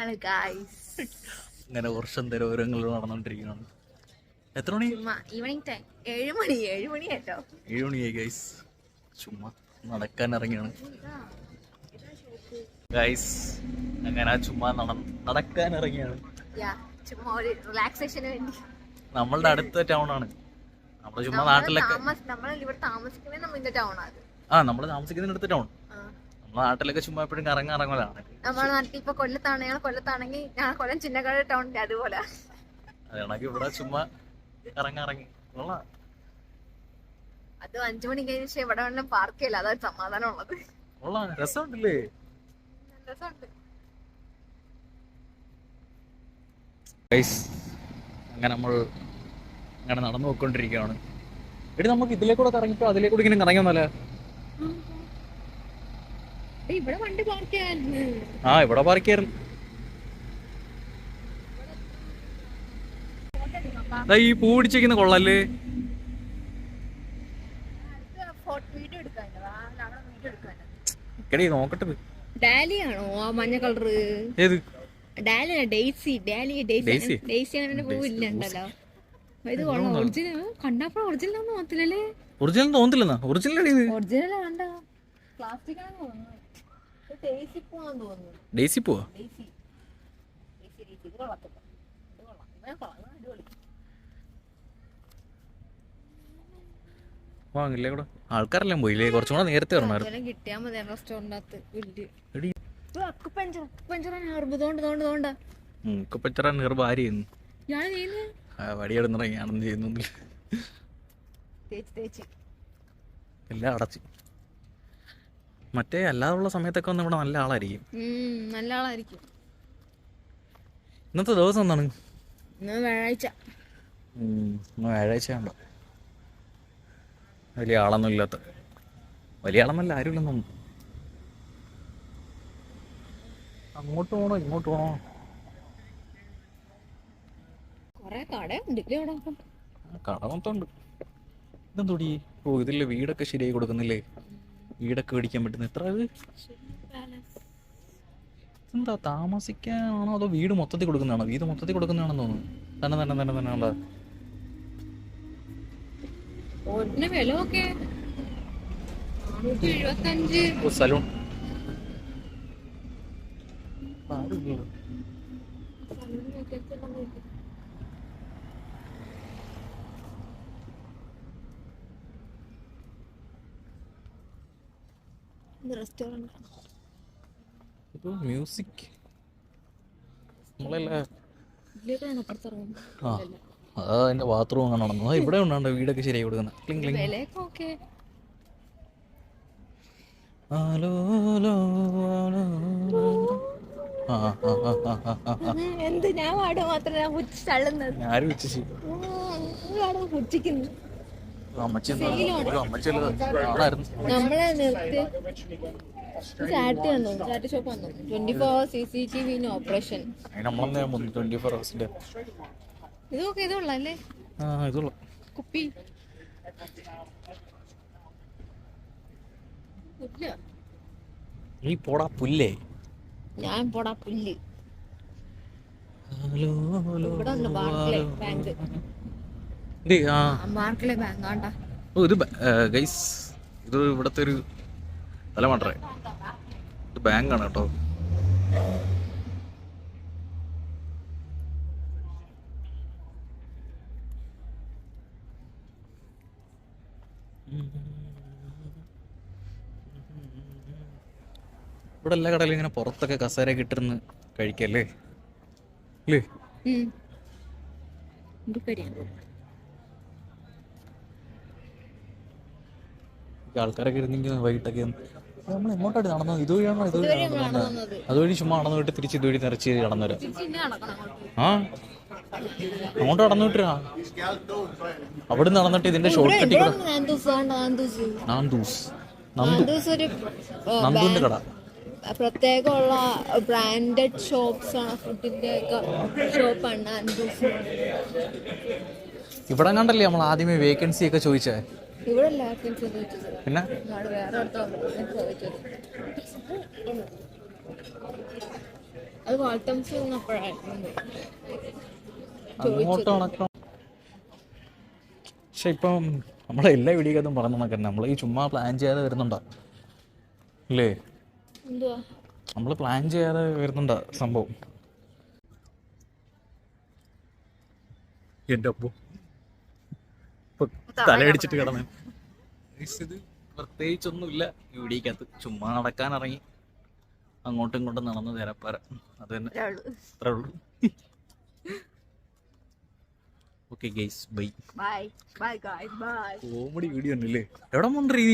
Hello guys. അങ്ങനെ വർഷം തരോരങ്ങൾ നടന്നുകൊണ്ടിരിക്കുകയാണ്. എത്ര മണി? ഈവനിങ് ടൈം 7 മണി കേട്ടോ. 7 മണിയായി ഗൈസ്. ചുമ്മാ നടക്കാൻ ഇറങ്ങിയാണ് ഗൈസ്. അങ്ങനെ ചുമ്മാ നടക്കാൻ ഇറങ്ങിയാണ്. ചുമ്മാ ഒരു റിലാക്സേഷന് വേണ്ടി. നമ്മളുടെ അടുത്ത ടൗൺ ആണ്. നമ്മള് ചുമ്മാ നാട്ടിലൊക്കെ ഇവിടെ താമസിക്കുന്നത് നമ്മളിന്റെ ടൗൺ ആണ്. നമ്മള് താമസിക്കുന്ന അടുത്ത ടൗൺ. നമ്മളെ നാട്ടിലൊക്കെ ചുമ്മാ എപ്പോഴും ഇറങ്ങലാണ്. നമ്മളെ നാട്ടിൽ ഇപ്പൊ കൊല്ലത്താണ്. ഞങ്ങൾ കൊല്ലത്താണെങ്കിൽ ഞങ്ങൾ കൊല്ലം ചിന്നക്കട ടൗണിന്റെ അതുപോലെ അതാണെങ്കിൽ ഇവിടെ ചുമ്മാ ഇറങ്ങി അത് 5 മണി കഴിഞ്ഞ ശേഷം ഇവിടെ വേണം പാർക്ക് ചെയ്യില്ല. അതൊരു സമാധാനം ഉള്ളത്. രസമുണ്ടല്ലേ? രസമുണ്ട്. അങ്ങനെ നമ്മൾ അങ്ങനെ നടന്നു പോയിക്കൊണ്ടിരിക്കുകയാണ്. എടി നമുക്ക് ഇതിലേക്കൂടെ ഇറങ്ങിപ്പോ അതിലേക്കൂടെ ഇങ്ങനെ ഇറങ്ങിയൊന്നല്ലേ? ഇവിടെ വണ്ടി പാർക്ക് ചെയ്യായിരുന്നു. ഇവിടെ പാർക്ക് ചെയ്യായിരുന്നു. ഈ പൂ പിടിച്ചിരിക്കുന്ന കൊള്ളല്ലേ? നോക്കട്ടെ. ഡാലിയാണോ ആ മഞ്ഞ കളറ്? ഏത് ഡാലിയ? ഡെയ്സി. ഡെയ്സി അങ്ങനെ പൂവില്ല ഉണ്ടല്ലോ. ഇത് കൊള്ളാം. ഒറിജിനൽ കണ്ടപ്പോ ഒറിജിനൽ ഒന്നും തോന്നത്തില്ലല്ലേ? ഒറിജിനൽ തോന്നത്തില്ലെന്നാ? ഒറിജിനൽ കണ്ട പ്ലാസ്റ്റിക് ആണെന്ന് തോന്നുന്നു. ഡെയ്സി പൂവാന്ന് തോന്നുന്നു. ഡെയ്സി പൂവാ? വാങ്ങില്ലേ? കൂടെ ആൾക്കാരെല്ലാം പോയില്ലേ? കുറച്ചും കൂടെ നേരത്തെ വരണമായിരുന്നു. കിട്ടിയാ മതി റെസ്റ്റോറന്റിനകത്ത്. വടിയെടുന്നിറങ്ങിയാണെന്ന് ചെയ്യുന്നില്ല. എല്ലാം അടച്ച്. മറ്റേ അല്ലാതുള്ള സമയത്തൊക്കെ വന്ന് ഇവിടെ നല്ല ആളായിരിക്കും. ഇന്നത്തെ ദിവസം എന്താണ്? വ്യാഴാഴ്ച. വ്യാഴാഴ്ച ഉണ്ടോ? വലിയ ആളൊന്നും ഇല്ലാത്ത. വലിയ ആളൊന്നല്ല, ആരുമില്ലെന്നും. അങ്ങോട്ട് പോണോ ഇങ്ങോട്ട് പോണോ? കട മൊത്തം ഉണ്ട്. ഇതെന്തോടി? ഇതില്ലേ വീടൊക്കെ ശരിയായി കൊടുക്കുന്നില്ലേ? വീടൊക്കെ മേടിക്കാൻ പറ്റുന്ന എത്ര? എന്താ താമസിക്കാനാണോ അതോ വീട് മൊത്തത്തിൽ കൊടുക്കുന്നതാണോ? വീട് മൊത്തത്തിൽ കൊടുക്കുന്നതാണെന്ന് തോന്നുന്നു. തന്നെ സലൂൺ മ്യൂസിക് നമ്മളല്ലേ? അതിന്റെ ബാത്റൂം കാണണം. ഇവിടെ ഉണ്ടാണ്ട് വീടൊക്കെ ശരിയായി കൊടുക്കുന്ന. നമ്മളെ നിർത്തി ചാറ്റ് വന്നു. ചാറ്റ് ഷോപ്പ് വന്നു. 24 CCTV ഓപ്പറേഷൻ. ഇതൊക്കെ ഇതുള്ളല്ലേ? കുപ്പി നീ പോടാ പുല്ലേ. ഞാൻ പോടാ പുല്ല്. ഇവിടെ ഉണ്ട് ബാർക്ലേ ബാങ്ക്. ബാർക്ലേ ബാങ്ക് ആണ്ടാ. ഇത് ഇവിടത്തെ ഒരു തലമാട്ടറേ. ഇത് ബാങ്കാണ് കേട്ടോ. ഇവിടെ എല്ലാ കടയിലും ഇങ്ങനെ പുറത്തൊക്കെ കസേരയൊക്കെ ഇട്ടിരുന്ന് കഴിക്കല്ലേ? ആൾക്കാരൊക്കെ ഇരുന്നെങ്കിൽ വൈകിട്ടൊക്കെ നമ്മൾ എങ്ങോട്ടാണ് നടന്നത്? ഇതുവഴിയാണോ? അതുവഴി ചുമ്മാ നടന്നു വിട്ട് തിരിച്ച് ഇതുവഴി നിറച്ച് കടന്നു വരാം. അങ്ങോട്ട് നടന്നു വിട്ടാ അവിടെ നടന്നിട്ട് ഇതിന്റെ ഷോർട്ട് കട്ടി കട. നന്ദൂന്റെ കട പ്രത്യേകമുള്ള ബ്രാൻഡഡ് ഷോപ്സ് ആണ്. ഫുഡിന്റെ ഷോപ്പാണ്. ഇവിടെ കണ്ടല്ലേ നമ്മൾ ആദ്യമേ വേക്കൻസി ഒക്കെ ചോദിച്ചേ? ഇവിടെ പിന്നെ അത് വാൾട്ടംസ് അപ്പോഴായിരുന്നു അങ്ങോട്ട് കണക്കാം. പക്ഷെ ഇപ്പം നമ്മളെ എല്ലാ വീഡിയോക്കകത്തും പറഞ്ഞു നോക്കാൻ നമ്മൾ ഈ ചുമ്മാ പ്ലാൻ ചെയ്യാതെ വരുന്നുണ്ടോ അല്ലേ? എന്തുവാ നമ്മൾ പ്ലാൻ ചെയ്യാതെ വരുന്നുണ്ടോ സംഭവം? എൻ്റെ അപ്പോ ഇപ്പൊ തലയടിച്ചിട്ട് കിടന്നു. ഇത് പ്രത്യേകിച്ചൊന്നുമില്ല ഈ വീഡിയോക്കകത്ത്. ചുമ്മാ നടക്കാനിറങ്ങി, അങ്ങോട്ടും ഇങ്ങോട്ടും നടന്ന് തരപ്പാര, അത് തന്നെ, അത്രേ ഉള്ളൂ. Okay guys, bye. Bye bye guys bye. Comedy video ഉണ്ടല്ലേ? എവിടെ മുണ്ടീ?